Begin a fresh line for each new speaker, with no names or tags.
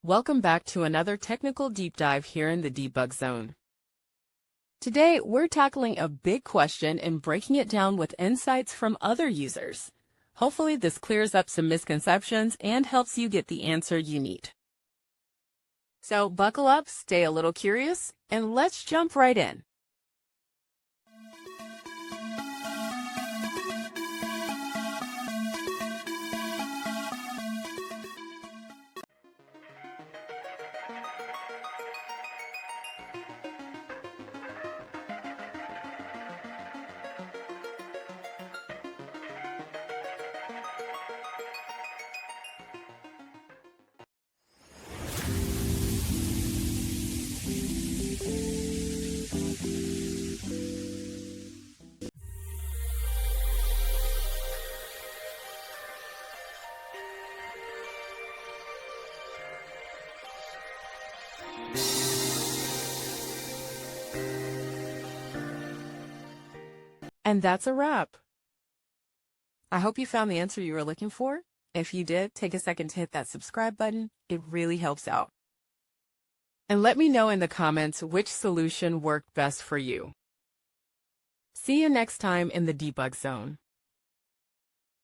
Welcome back to another technical deep dive here in the debug zone. Today, we're tackling a big question and breaking it down with insights from other users. Hopefully, this clears up some misconceptions and helps you get the answer you need. So buckle up, stay a little curious, and let's jump right in. And that's a wrap. I hope you found the answer you were looking for. If you did, take a second to hit that subscribe button. It really helps out. And let me know in the comments which solution worked best for you. See you next time in the debug zone.